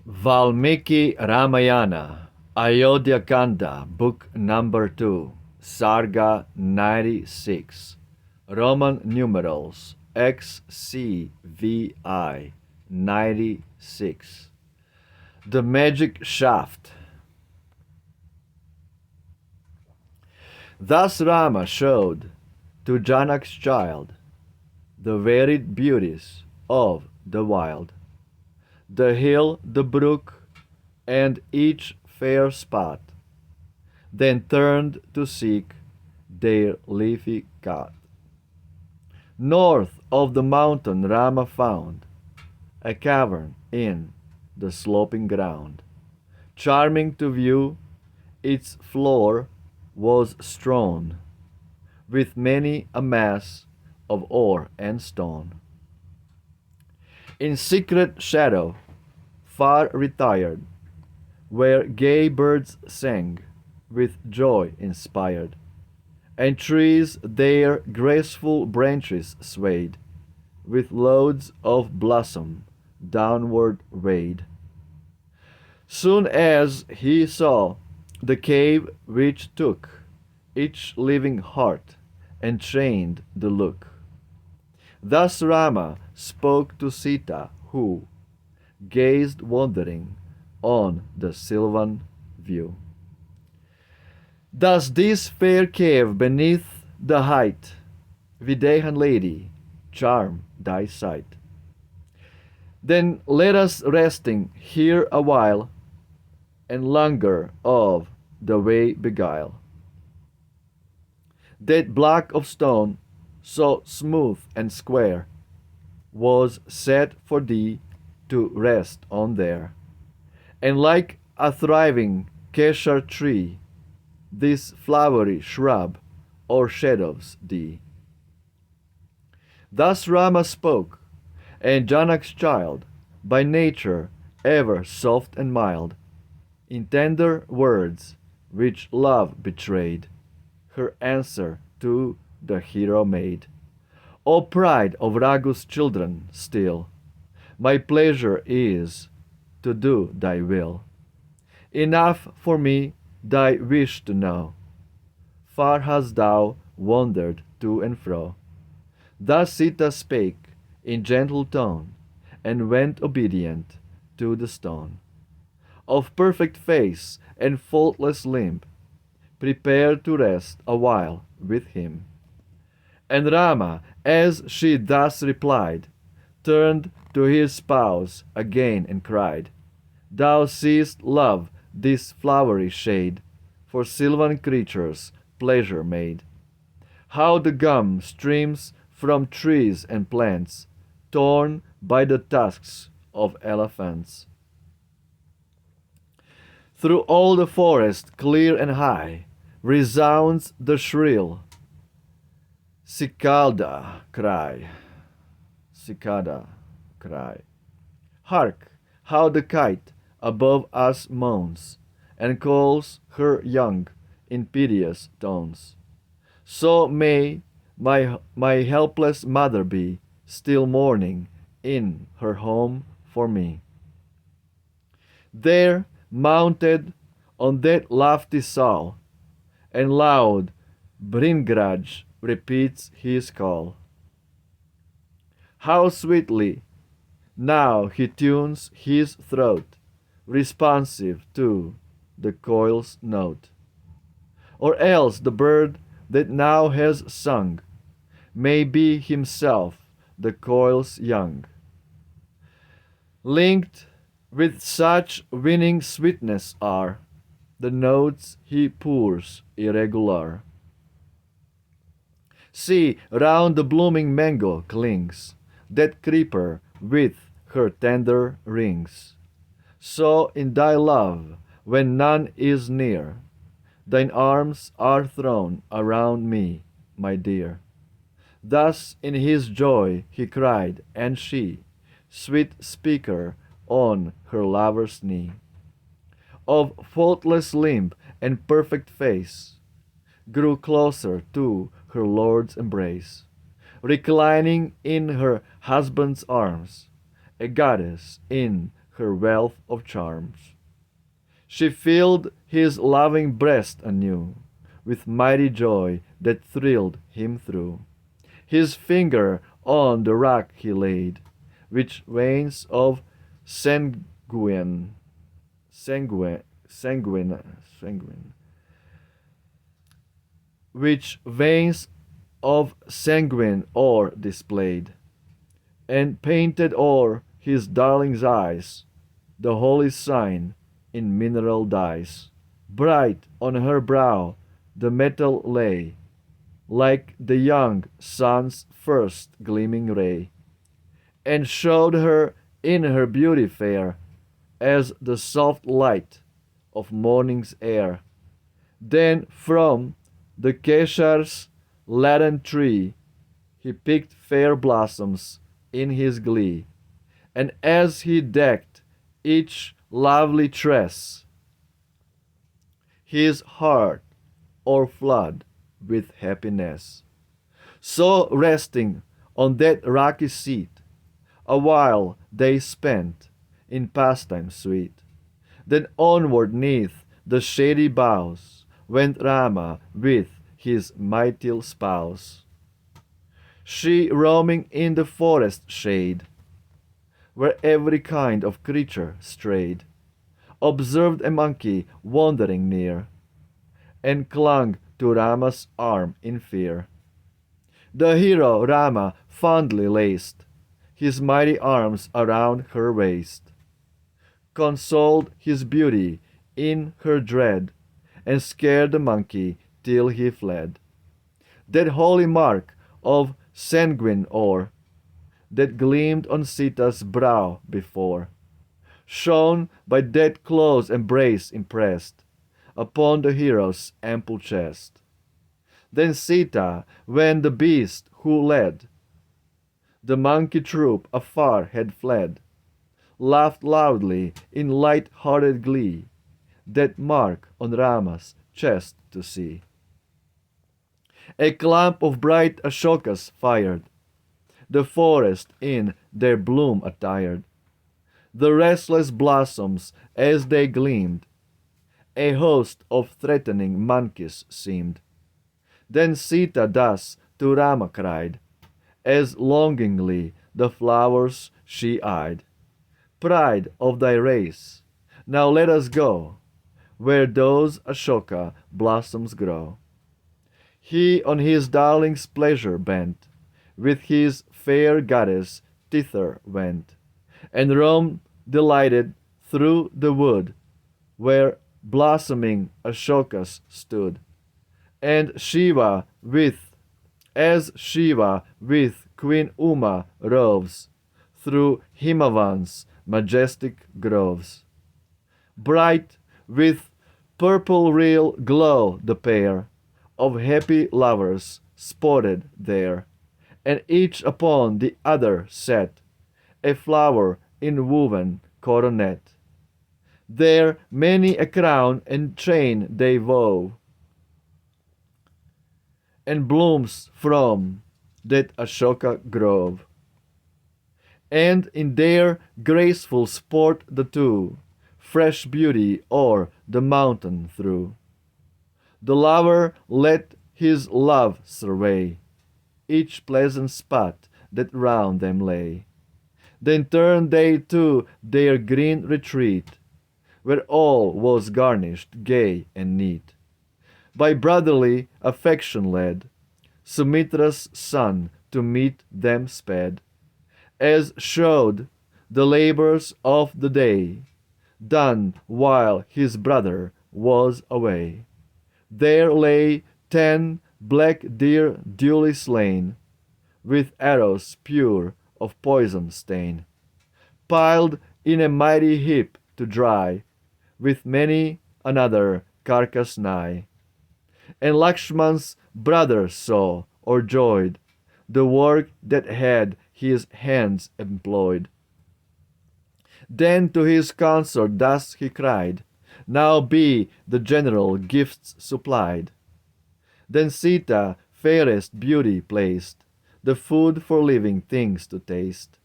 Valmiki Ramayana, Ayodhya Kanda, Book Number 2, Sarga 96, Roman numerals XCVI 96. The Magic Shaft. Thus Rama showed to Janak's child the varied beauties of the wild, the hill, the brook, and each fair spot, then turned to seek their leafy cot. North of the mountain Rama found a cavern in the sloping ground. Charming to view, its floor was strewn with many a mass of ore and stone. In secret shadow, far retired, where gay birds sang, with joy inspired, and trees their graceful branches swayed, with loads of blossom downward weighed. Soon as he saw the cave which took each living heart, and trained the look. Thus Rama spoke to Sita, who gazed wondering on the sylvan view. Does this fair cave beneath the height, Videhan lady, charm thy sight? Then let us resting here a while, and longer of the way beguile. That block of stone, so smooth and square, was set for thee to rest on there. And like a thriving kesar tree, this flowery shrub o'ershadows thee. Thus Rama spoke, and Janak's child, by nature ever soft and mild, in tender words which love betrayed, her answer to the hero made. O pride of Raghu's children still, my pleasure is to do thy will. Enough for me thy wish to know. Far hast thou wandered to and fro. Thus Sita spake in gentle tone, and went obedient to the stone. Of perfect face and faultless limb, prepared to rest a while with him. And Rama, as she thus replied, turned to his spouse again and cried, Thou seest, love, this flowery shade, for sylvan creatures pleasure made. How the gum streams from trees and plants, torn by the tusks of elephants. Through all the forest, clear and high, resounds the shrill cicada cry. Cicada cry. Hark, how the kite above us moans, and calls her young in piteous tones. So may my helpless mother be still mourning in her home for me. There, mounted on that lofty saul, and loud Bringraj repeats his call. How sweetly now he tunes his throat, responsive to the coil's note. Or else the bird that now has sung may be himself the coil's young. Linked with such winning sweetness are the notes he pours irregular. See, round the blooming mango clings that creeper with her tender rings. So in thy love, when none is near, thine arms are thrown around me, my dear. Thus in his joy he cried, and she, sweet speaker, on her lover's knee, of faultless limb and perfect face, grew closer to her lord's embrace, reclining in her husband's arms, a goddess in her wealth of charms. She filled his loving breast anew with mighty joy that thrilled him through. His finger on the rock he laid, which veins of sanguine, sanguine, sanguine, which veins of sanguine ore displayed, and painted o'er his darling's eyes the holy sign in mineral dyes. Bright on her brow the metal lay, like the young sun's first gleaming ray, and showed her in her beauty fair as the soft light of morning's air. Then from the Keshar's laden tree he picked fair blossoms in his glee, and as he decked each lovely tress, his heart o'erflowed with happiness. So resting on that rocky seat, a while they spent in pastime sweet. Then onward neath the shady boughs went Rama with his mighty spouse. She roaming in the forest shade, where every kind of creature strayed, observed a monkey wandering near, and clung to Rama's arm in fear. The hero Rama fondly laced his mighty arms around her waist, consoled his beauty in her dread, and scared the monkey till he fled. That holy mark of sanguine ore that gleamed on Sita's brow before, shone by that close embrace impressed upon the hero's ample chest. Then Sita, when the beast who led the monkey troop afar had fled, laughed loudly in light-hearted glee, that mark on Rama's chest to see. A clump of bright ashokas fired the forest in their bloom attired. The restless blossoms as they gleamed, a host of threatening monkeys seemed. Then Sita thus to Rama cried, as longingly the flowers she eyed. Pride of thy race, now let us go, where those Ashoka blossoms grow. He on his darling's pleasure bent, with his fair goddess thither went, and roamed delighted through the wood, where blossoming Ashokas stood. And Shiva with, as Shiva with Queen Uma roves through Himavan's majestic groves. Bright with purple real glow the pair of happy lovers sported there, and each upon the other set a flower in woven coronet. There many a crown and chain they wove, and blooms from that Ashoka grove. And in their graceful sport the two, fresh beauty o'er the mountain threw. The lover let his love survey each pleasant spot that round them lay. Then turned they to their green retreat, where all was garnished gay and neat. By brotherly affection led, Sumitra's son to meet them sped, as showed the labors of the day, done while his brother was away. There lay 10 black deer duly slain, with arrows pure of poison stain, piled in a mighty heap to dry, with many another carcass nigh. And Lakshman's brother saw, o'erjoyed, the work that had his hands employed. Then to his consort thus he cried, now be the general gifts supplied. Then Sita, fairest beauty, placed the food for living things to taste,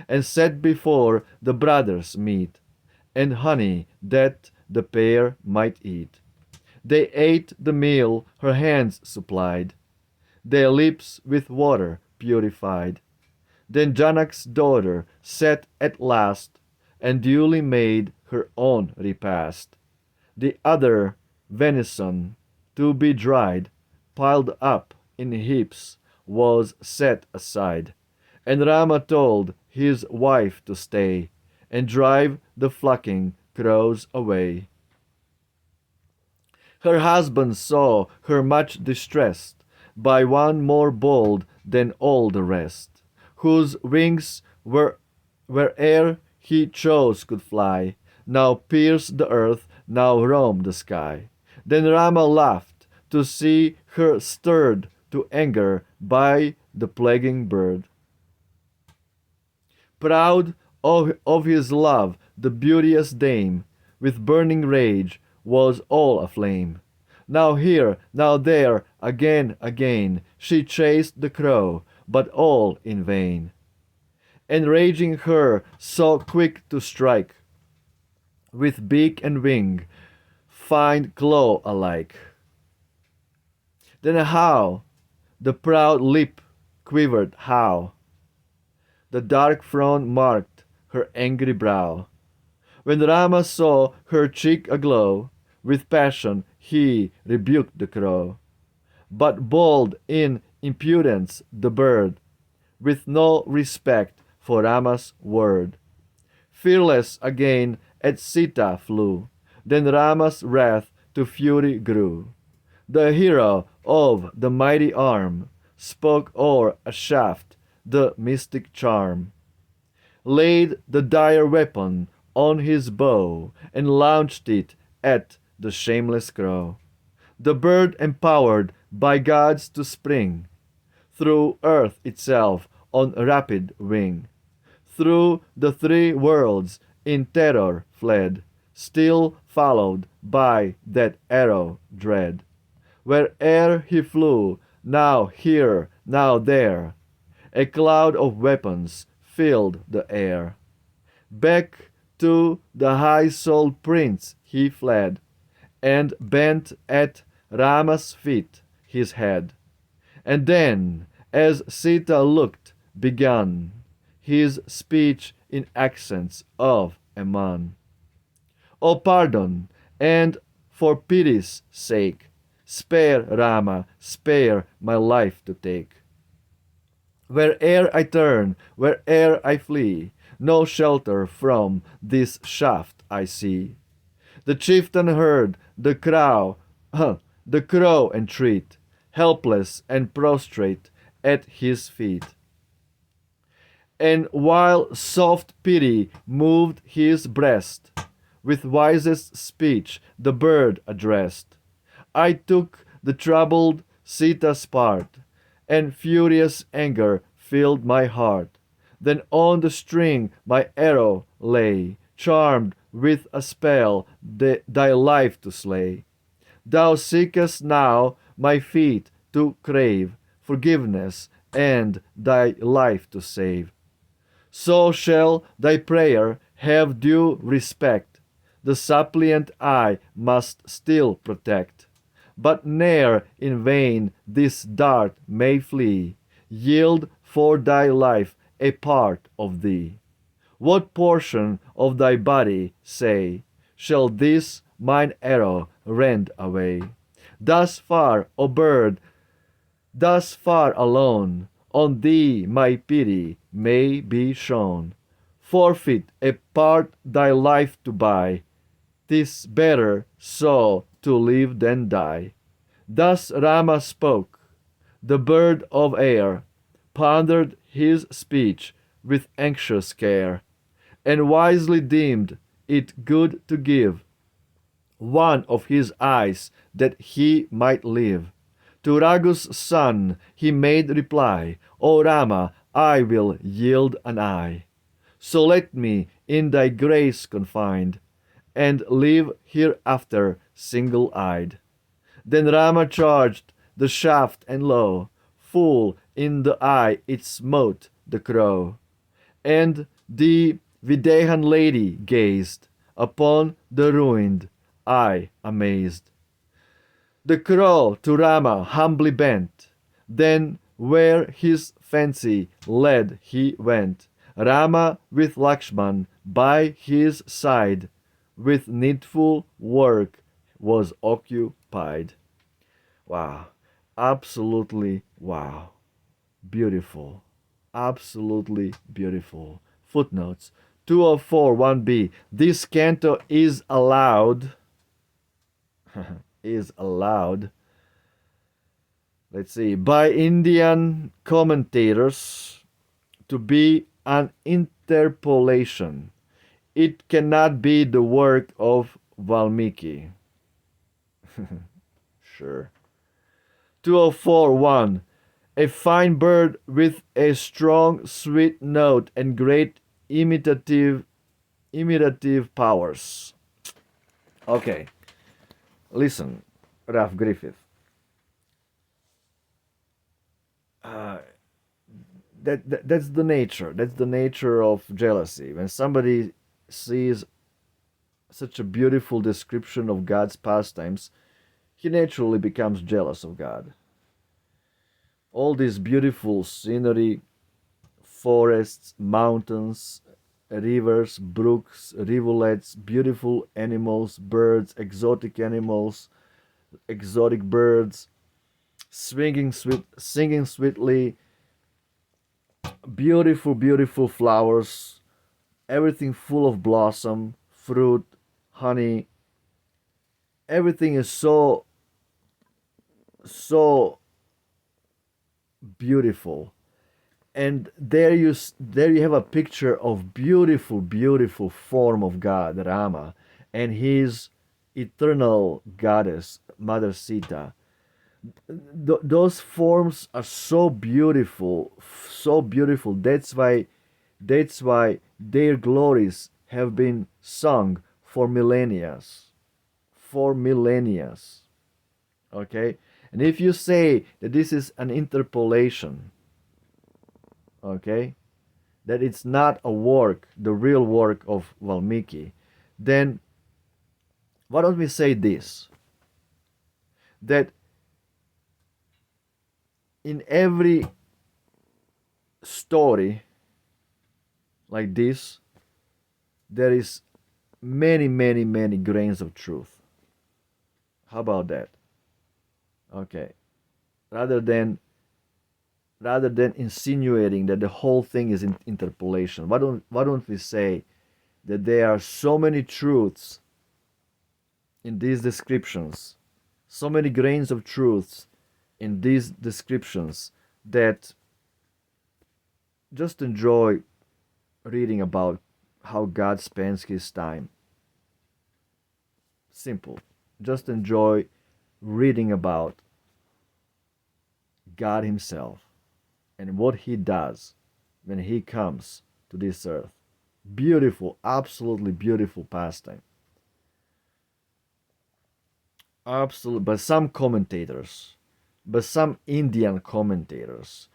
and set before the brothers meat, and honey that the pair might eat. They ate the meal her hands supplied, their lips with water purified. Then Janak's daughter sat at last, and duly made her own repast. The other venison, to be dried, piled up in heaps, was set aside. And Rama told his wife to stay, and drive the flocking crows away. Her husband saw her much distressed by one more bold than all the rest, whose wings were where'er he chose could fly, now pierce the earth, now roam the sky. Then Rama laughed to see her stirred to anger by the plaguing bird. Proud of his love, the beauteous dame, with burning rage, was all aflame. Now here, now there, again, she chased the crow, but all in vain. Enraging her, so quick to strike, with beak and wing, find claw alike. Then how the proud lip quivered, how the dark frown marked her angry brow. When Rama saw her cheek aglow with passion, he rebuked the crow. But bold in impudence the bird, with no respect for Rama's word, fearless again at Sita flew. Then Rama's wrath to fury grew. The hero of the mighty arm spoke o'er a shaft the mystic charm, laid the dire weapon on his bow, and launched it at the shameless crow. The bird, empowered by gods to spring through earth itself on rapid wing, through the three worlds in terror fled, still followed by that arrow dread. Where'er he flew, now here, now there, a cloud of weapons filled the air. Back to the high-souled prince he fled, and bent at Rama's feet his head. And then, as Sita looked, began his speech in accents of a man. O pardon, and for pity's sake, spare Rama, spare my life to take. Where'er I turn, where'er I flee, no shelter from this shaft I see. The chieftain heard the crow entreat, helpless and prostrate at his feet. And while soft pity moved his breast, with wisest speech the bird addressed, I took the troubled Sita's part, and furious anger filled my heart. Then on the string my arrow lay, charmed with a spell thy life to slay. Thou seekest now my feet to crave forgiveness and thy life to save. So shall thy prayer have due respect, the suppliant I must still protect. But ne'er in vain this dart may flee, yield for thy life a part of thee. What portion of thy body, say, shall this mine arrow rend away? Thus far, O bird, thus far alone, on thee my pity may be shown. Forfeit a part thy life to buy, 'tis better so to live than die. Thus Rama spoke. The bird of air pondered his speech with anxious care, and wisely deemed it good to give one of his eyes that he might live. To Raghu's son he made reply, O Rama, I will yield an eye. So let me in thy grace confined, and live hereafter single-eyed. Then Rama charged the shaft, and lo, full in the eye it smote the crow. And the Videhan lady gazed upon the ruined, eye amazed. The crow to Rama humbly bent, then where his fancy led he went. Rama with Lakshman by his side, with needful work was occupied. Wow, absolutely wow. Beautiful. Absolutely beautiful. Footnotes 2041b. This canto is allowed is allowed, let's see, by Indian commentators to be an interpolation. It cannot be the work of Valmiki. Sure. 2041. A fine bird with a strong sweet note and great imitative powers. Okay, listen, Ralph Griffith. Uh, that's the nature. That's the nature of jealousy. When somebody sees such a beautiful description of God's pastimes, he naturally becomes jealous of God. All this beautiful scenery, forests, mountains, rivers, brooks, rivulets, beautiful animals, birds, exotic birds, singing sweetly, beautiful, beautiful flowers, everything full of blossom, fruit, honey. Everything is so beautiful. And there you have a picture of beautiful form of God, Rama, and his eternal goddess, Mother Sita. Those forms are so beautiful, so beautiful. That's why their glories have been sung for millennia, for millennia. Okay, and if you say that this is an interpolation, okay, that it's not a work, the real work of Valmiki, then why don't we say this? That in every story like this, there is many grains of truth. How about that? Okay. Rather than insinuating that the whole thing is interpolation, why don't we say that there are so many truths in these descriptions, so many grains of truths in these descriptions, that just enjoy reading about how God spends his time. Simple. Just enjoy reading about God himself and what he does when he comes to this earth. Beautiful, absolutely beautiful pastime. Absolutely. But some Indian commentators,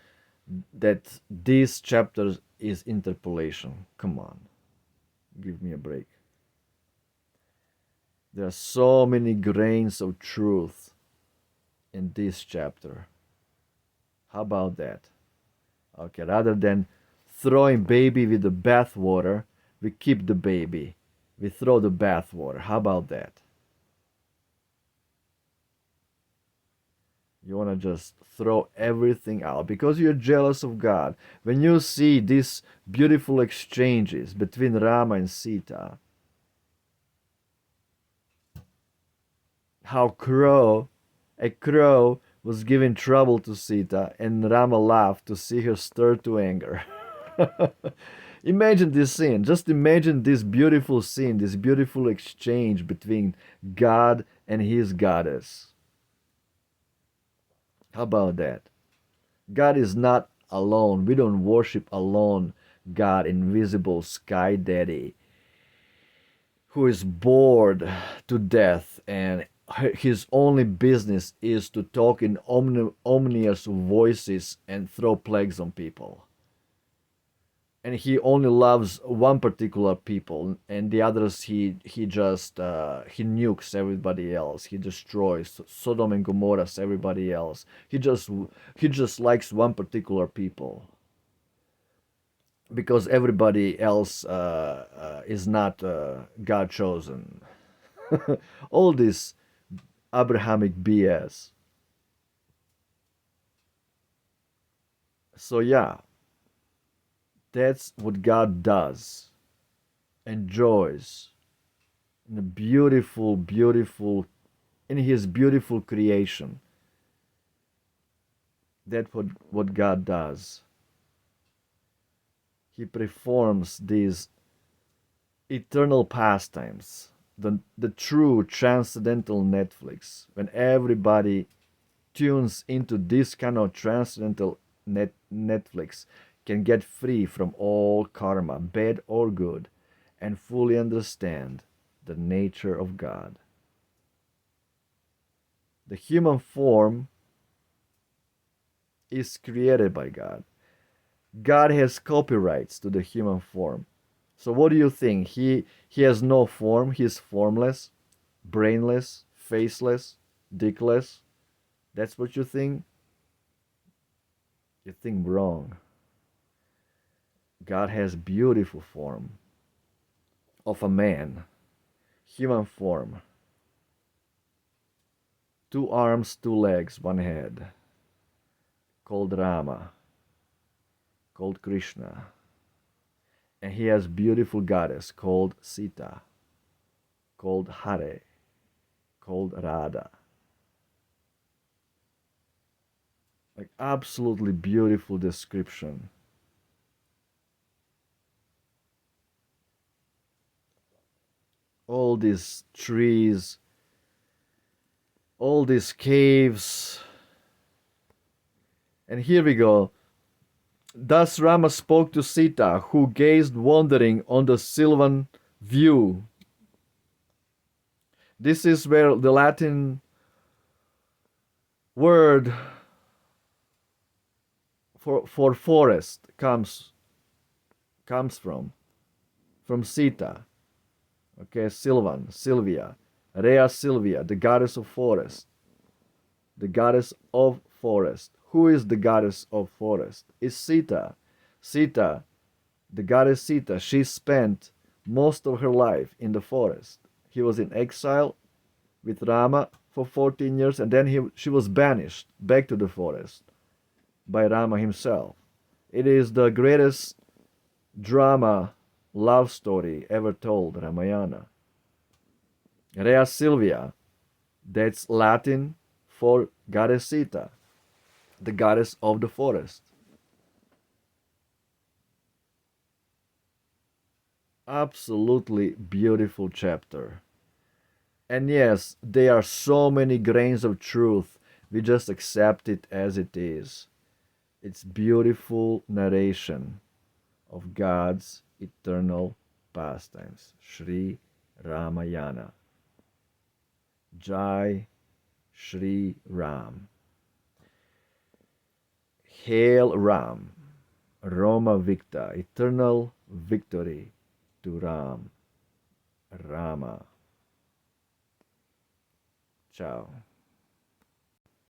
that this chapter is interpolation. Come on, give me a break. There are so many grains of truth in this chapter. How about that? Okay, rather than throwing baby with the bathwater, we keep the baby. We throw the bathwater. How about that? You want to just throw everything out because you're jealous of God. When you see these beautiful exchanges between Rama and Sita, how a crow was giving trouble to Sita, and Rama laughed to see her stirred to anger. Imagine this scene. Just imagine this beautiful scene, this beautiful exchange between God and his goddess. How about that? God is not alone. We don't worship alone God, invisible sky daddy, who is bored to death, and his only business is to talk in ominous voices and throw plagues on people. and he only loves one particular people, and the others he just he nukes everybody else. He destroys Sodom and Gomorrah, everybody else. He just likes one particular people because everybody else is not God chosen. All this Abrahamic BS. So yeah, that's what God does, enjoys in a beautiful, beautiful, in His beautiful creation. That's what God does. He performs these eternal pastimes, the true transcendental Netflix. When everybody tunes into this kind of transcendental Netflix, can get free from all karma, bad or good, and fully understand the nature of God. The human form is created by God. God has copyrights to the human form. So what do you think? He has no form, he's formless, brainless, faceless, dickless. That's what you think? You think wrong. God has beautiful form of a man, human form. 2 arms, 2 legs, 1 head. Called Rama, called Krishna. And he has beautiful goddess called Sita, called Hare, called Radha. Like absolutely beautiful description. All these trees, all these caves. And here we go. Thus Rama spoke to Sita, who gazed wondering on the sylvan view. This is where the Latin word for forest comes from Sita. Okay, Sylvan, Sylvia, Rhea Sylvia, the goddess of forest. The goddess of forest. Who is the goddess of forest? It's Sita. Sita, the goddess Sita, she spent most of her life in the forest. He was in exile with Rama for 14 years, and then she was banished back to the forest by Rama himself. It is the greatest drama love story ever told, Ramayana. Rhea Sylvia, that's Latin for goddess Sita, the goddess of the forest. Absolutely beautiful chapter. And yes, there are so many grains of truth. We just accept it as it is. It's beautiful narration of God's eternal pastimes. Sri Ramayana. Jai Shri Ram. Hail Ram. Roma Victa. Eternal victory to Ram. Rama. Ciao.